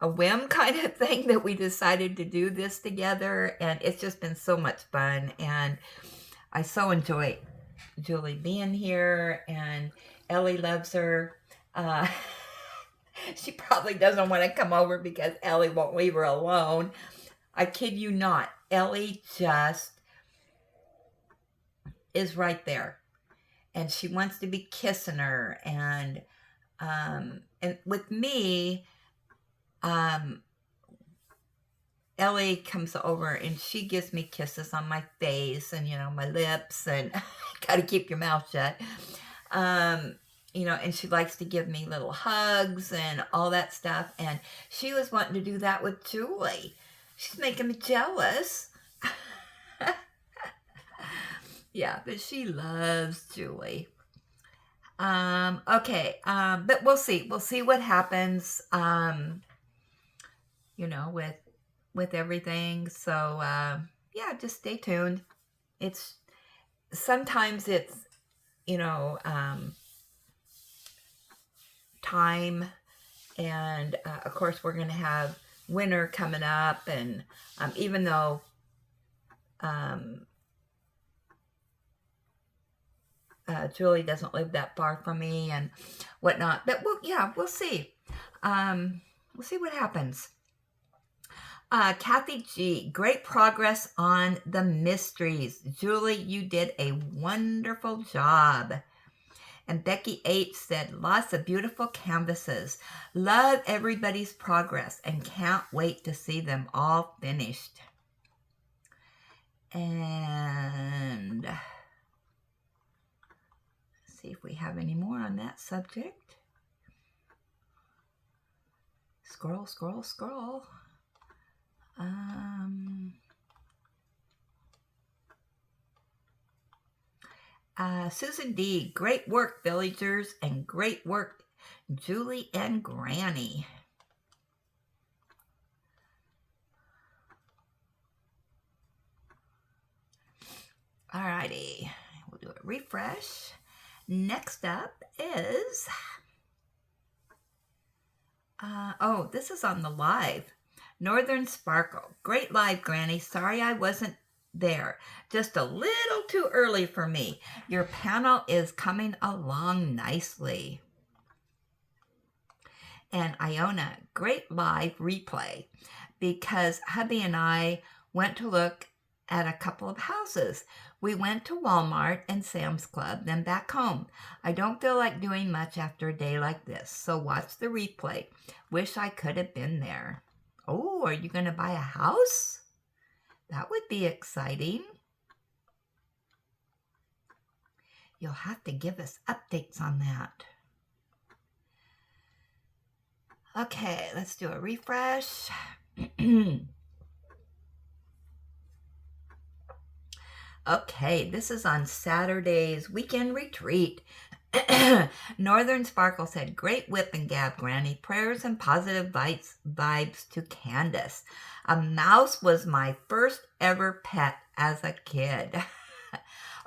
Speaker 1: whim kind of thing that we decided to do this together, and it's just been so much fun, and I so enjoy Julie being here, and Ellie loves her. She probably doesn't want to come over because Ellie won't leave her alone. I kid you not. Ellie just is right there, and she wants to be kissing her, and with me, Ellie comes over and she gives me kisses on my face and, you know, my lips, and gotta keep your mouth shut. You know, and she likes to give me little hugs and all that stuff. And she was wanting to do that with Julie. She's making me jealous. Yeah, but she loves Julie. Okay, but we'll see. We'll see what happens, you know, with everything. So, yeah, just stay tuned. Sometimes it's, you know, time, and of course we're going to have winter coming up, and even though Julie doesn't live that far from me and whatnot, but we'll see. We'll see what happens. Kathy G, great progress on the mysteries. Julie, you did a wonderful job. And Becky H said, lots of beautiful canvases. Love everybody's progress and can't wait to see them all finished. And let's see if we have any more on that subject. Scroll, scroll, scroll. Susan D, great work, villagers, and great work, Julie and Granny. Alrighty, we'll do a refresh. Next up is, this is on the live. Northern Sparkle, great live, Granny. Sorry I wasn't there. Just a little too early for me. Your panel is coming along nicely. And Iona, great live replay, because hubby and I went to look at a couple of houses. We went to Walmart and Sam's Club, then back home. I don't feel like doing much after a day like this, so watch the replay. Wish I could have been there. Oh, are you going to buy a house? That would be exciting. You'll have to give us updates on that. Okay, let's do a refresh. Okay, this is on Saturday's weekend retreat. Northern Sparkle said, great whip and gab, Granny. Prayers and positive vibes to Candace. A mouse was my first ever pet as a kid.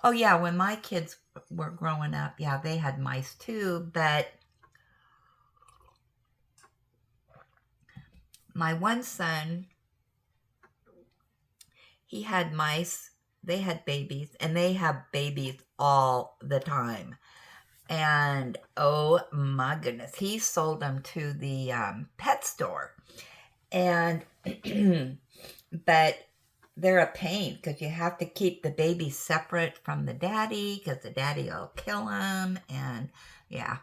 Speaker 1: Oh yeah, when my kids were growing up, yeah, they had mice too, but my one son, he had mice. They had babies, and they have babies all the time. And oh my goodness, he sold them to the pet store. And but they're a pain because you have to keep the baby separate from the daddy because the daddy will kill them. And yeah.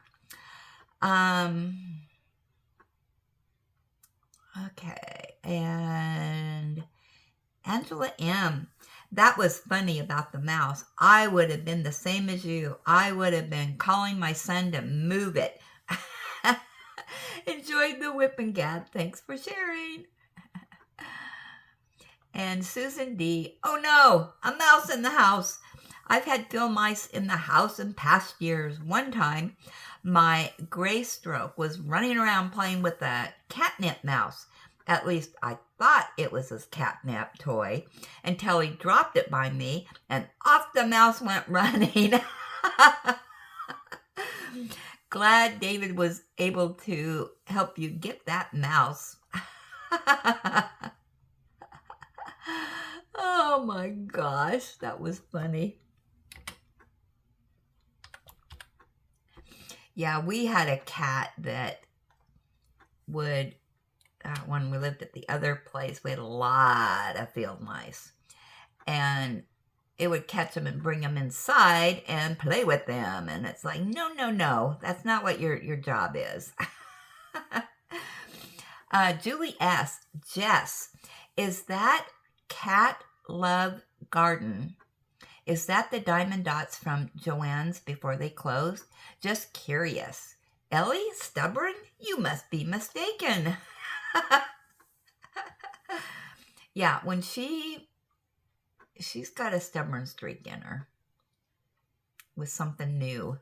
Speaker 1: Okay. And Angela M. That was funny about the mouse. I would have been the same as you. I would have been calling my son to move it. Enjoyed the whip and gab. Thanks for sharing. And Susan D. Oh no, a mouse in the house. I've had field mice in the house in past years. One time, my gray stroke was running around playing with a catnip mouse. At least I thought it was his catnap toy until he dropped it by me and off the mouse went running. Glad David was able to help you get that mouse. Oh my gosh, that was funny. Yeah, we had a cat that would... when we lived at the other place, we had a lot of field mice. And it would catch them and bring them inside and play with them. And it's like, no, no, no. That's not what your job is. Julie S. Jess, is that Cat Love Garden? Is that the diamond dots from Joann's before they closed? Just curious. Ellie, stubborn? You must be mistaken. Yeah, when she's got a stubborn streak in her with something new.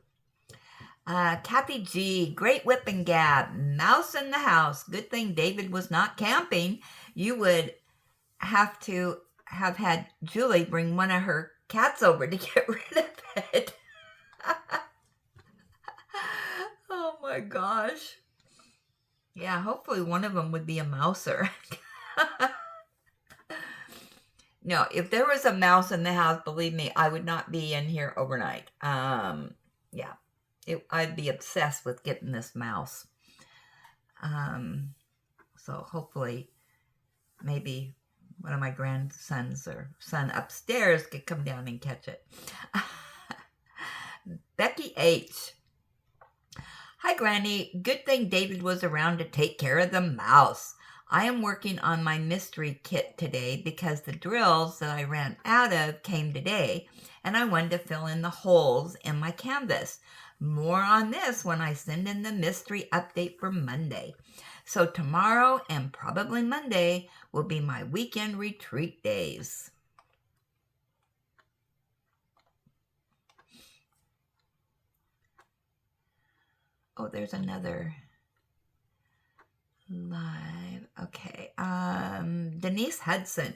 Speaker 1: Kathy G, great whip and gab, mouse in the house. Good thing David was not camping. You would have to have had Julie bring one of her cats over to get rid of it. Oh my gosh. Yeah, hopefully one of them would be a mouser. No, if there was a mouse in the house, believe me, I would not be in here overnight. Yeah, I'd be obsessed with getting this mouse. So hopefully, maybe one of my grandsons or son upstairs could come down and catch it. Becky H. Hi, Granny. Good thing David was around to take care of the mouse. I am working on my mystery kit today because the drills that I ran out of came today, and I wanted to fill in the holes in my canvas. More on this when I send in the mystery update for Monday. So tomorrow and probably Monday will be my weekend retreat days. Oh, there's another live. Okay. Denise Hudson.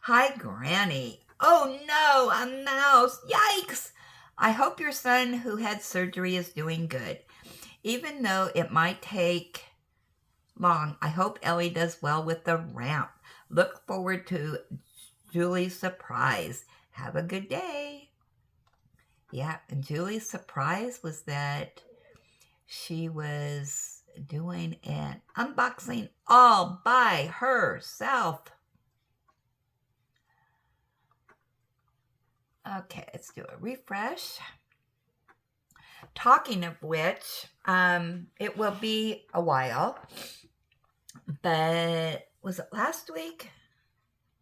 Speaker 1: Hi, Granny. Oh no, a mouse. Yikes. I hope your son who had surgery is doing good. Even though it might take long, I hope Ellie does well with the ramp. Look forward to Julie's surprise. Have a good day. Yeah, and Julie's surprise was that she was doing an unboxing all by herself. Okay, let's do a refresh. Talking of which, it will be a while, but was it last week?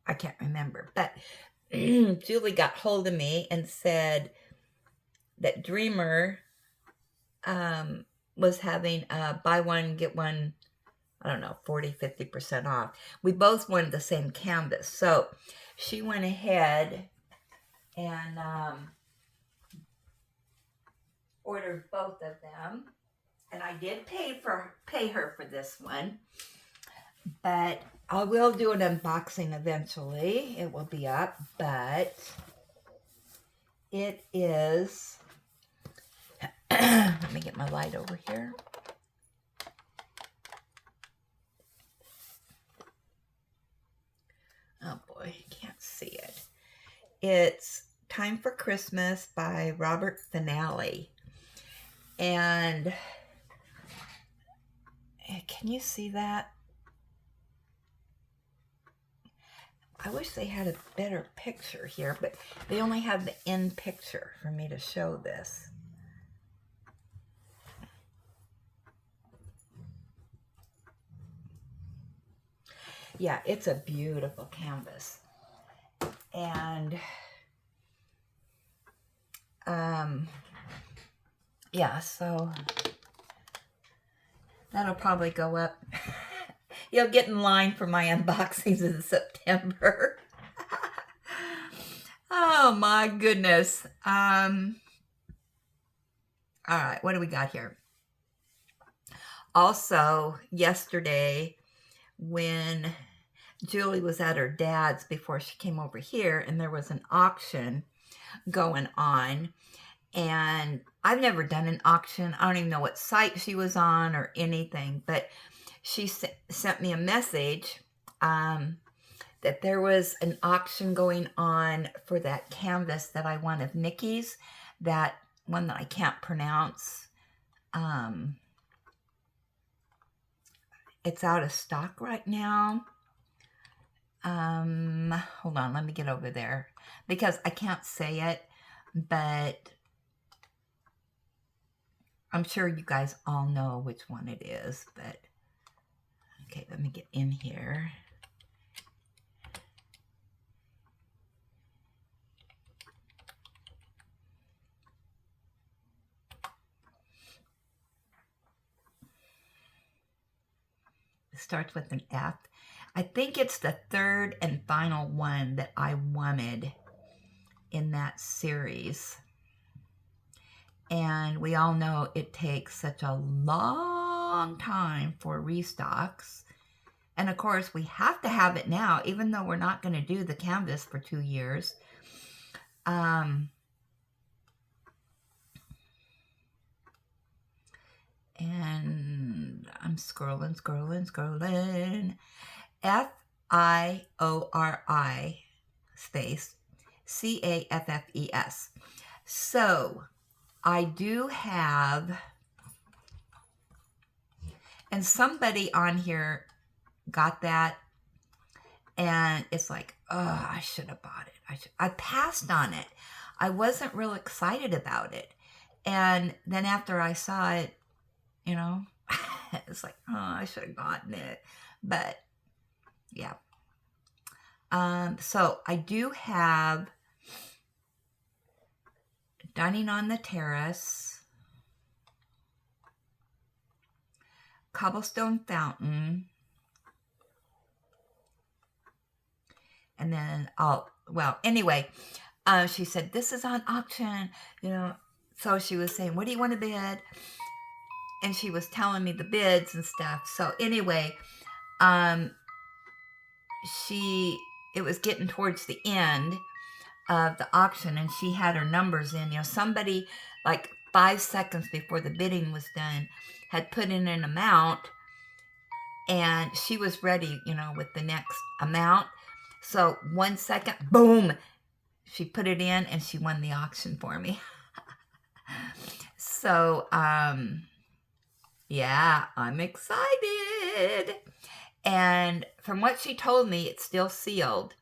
Speaker 1: I can't remember, but Julie got hold of me and said that Dreamer was having a buy one, get one, I don't know, 40, 50% off. We both wanted the same canvas. So she went ahead and ordered both of them. And I did pay her for this one. But I will do an unboxing eventually. It will be up. But it is... Let me get my light over here. Oh boy, can't see it. It's Time for Christmas by Robert Finale. And can you see that? I wish they had a better picture here, but they only have the end picture for me to show this. Yeah, it's a beautiful canvas. And yeah, so that'll probably go up. You'll get in line for my unboxings in September. Oh my goodness. All right, what do we got here? Also, yesterday, when Julie was at her dad's before she came over here, and there was an auction going on, and I've never done an auction. I don't even know what site she was on or anything, but she sent me a message that there was an auction going on for that canvas that I want of Nikki's, that one that I can't pronounce. It's out of stock right now. Hold on, let me get over there because I can't say it, but I'm sure you guys all know which one it is, but okay, let me get in here. It starts with an F. I think it's the third and final one that I wanted in that series. And we all know it takes such a long time for restocks. And of course, we have to have it now, even though we're not going to do the canvas for 2 years. And I'm scrolling. F-I-O-R-I space C-A-F-F-E-S. So I do have, and somebody on here got that, and it's like, oh, I should have bought it. I passed on it. I wasn't real excited about it. And then after I saw it, you know. It's like, oh, I should have gotten it. But, yeah. So I do have Dining on the Terrace, Cobblestone Fountain, and then anyway, she said, this is on auction, you know. So she was saying, what do you want to bid? And she was telling me the bids and stuff. So anyway, it was getting towards the end of the auction, and she had her numbers in. You know, somebody like 5 seconds before the bidding was done had put in an amount, and she was ready, you know, with the next amount. So 1 second, boom, she put it in, and she won the auction for me. So, yeah, I'm excited. And from what she told me, it's still sealed.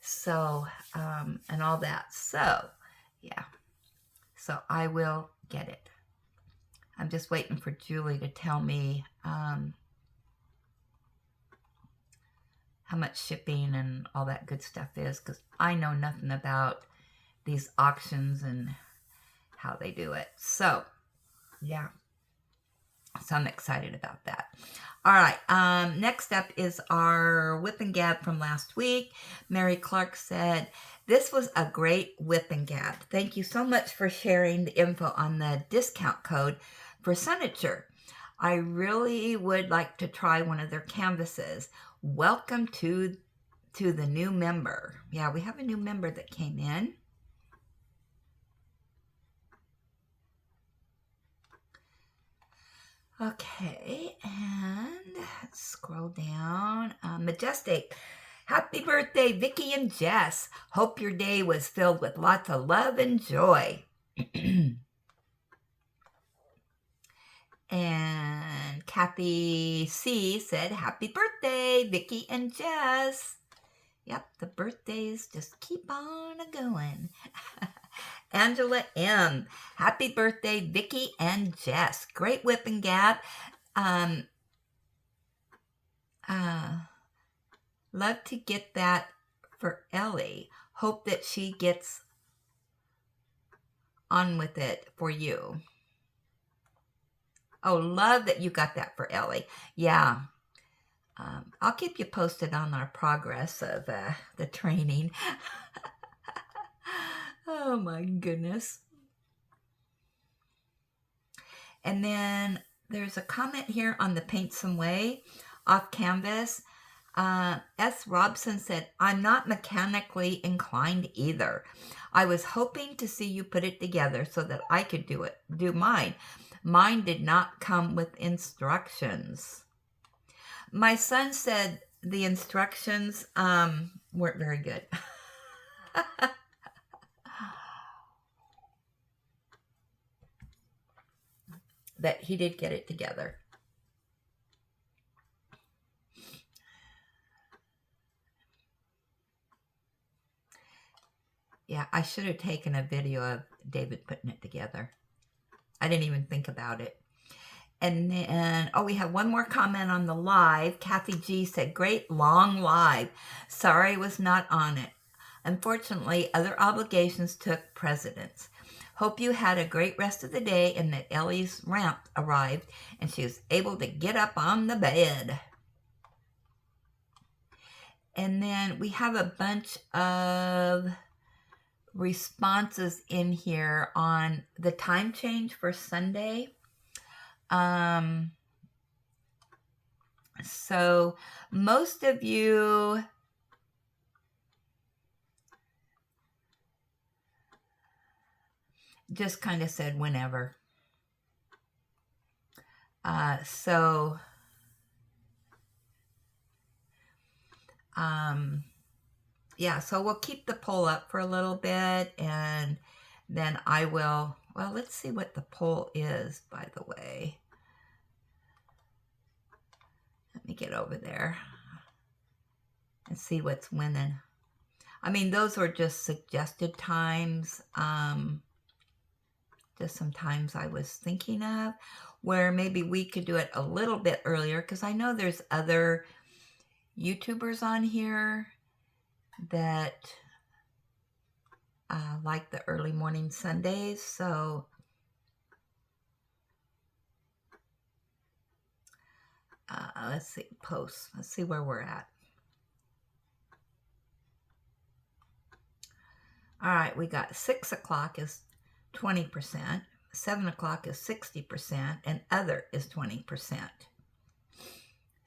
Speaker 1: So, and all that. So, yeah. So I will get it. I'm just waiting for Julie to tell me how much shipping and all that good stuff is, because I know nothing about these auctions and how they do it. So, yeah. So I'm excited about that. All right. Next up is our whip and gab from last week. Mary Clark said, this was a great whip and gab. Thank you so much for sharing the info on the discount code for Sunature. I really would like to try one of their canvases. Welcome to the new member. Yeah, we have a new member that came in. Okay, and let's scroll down. Majestic. Happy birthday, Vicky and Jess. Hope your day was filled with lots of love and joy. And Kathy C said, happy birthday, Vicky and Jess. Yep, the birthdays just keep on going. Angela M. Happy birthday, Vicky and Jess. Great whip and gab. Love to get that for Ellie. Hope that she gets on with it for you. Oh, love that you got that for Ellie. Yeah. I'll keep you posted on our progress of the training. Oh my goodness. And then there's a comment here on the Paint Some Way off canvas. S. Robson said, I'm not mechanically inclined either. I was hoping to see you put it together so that I could do mine. Mine did not come with instructions. My son said the instructions weren't very good. That he did get it together. Yeah, I should have taken a video of David putting it together. I didn't even think about it. And then, we have one more comment on the live. Kathy G said, great long live. Sorry I was not on it. Unfortunately, other obligations took precedence. Hope you had a great rest of the day and that Ellie's ramp arrived and she was able to get up on the bed. And then we have a bunch of responses in here on the time change for Sunday. So most of you just kind of said whenever. Yeah, so we'll keep the poll up for a little bit, and then I will, well, let's see what the poll is, by the way. Let me get over there and see what's winning. I mean, those were just suggested times, just some times I was thinking of where maybe we could do it a little bit earlier, because I know there's other YouTubers on here that like the early morning Sundays. So let's see, posts. Let's see where we're at. All right, we got 6 o'clock is 20%, 7 o'clock is 60%, and other is 20%.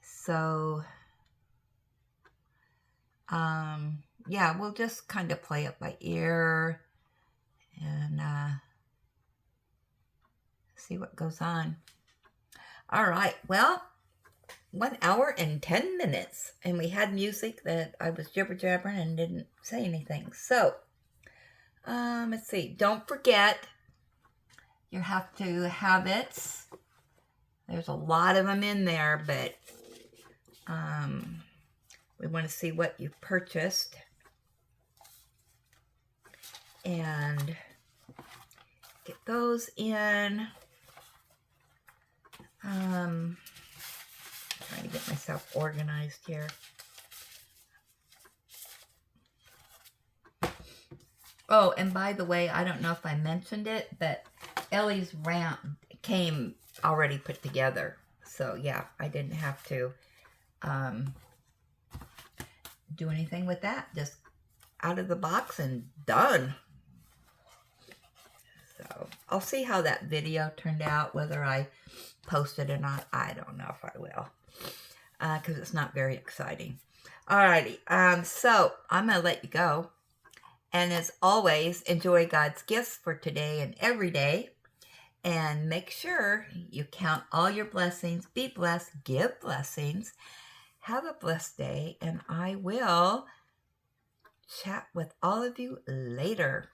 Speaker 1: So, yeah, we'll just kind of play it by ear and see what goes on. All right, well, 1 hour and 10 minutes, and we had music that I was jibber-jabbering and didn't say anything. So, let's see. Don't forget, you have to have it. There's a lot of them in there, but we want to see what you've purchased. And get those in. Trying to get myself organized here. Oh, and by the way, I don't know if I mentioned it, but Ellie's ramp came already put together. So yeah, I didn't have to do anything with that. Just out of the box and done. So I'll see how that video turned out, whether I post it or not. I don't know if I will, because it's not very exciting. Alrighty, so I'm going to let you go. And as always, enjoy God's gifts for today and every day. And make sure you count all your blessings. Be blessed. Give blessings. Have a blessed day. And I will chat with all of you later.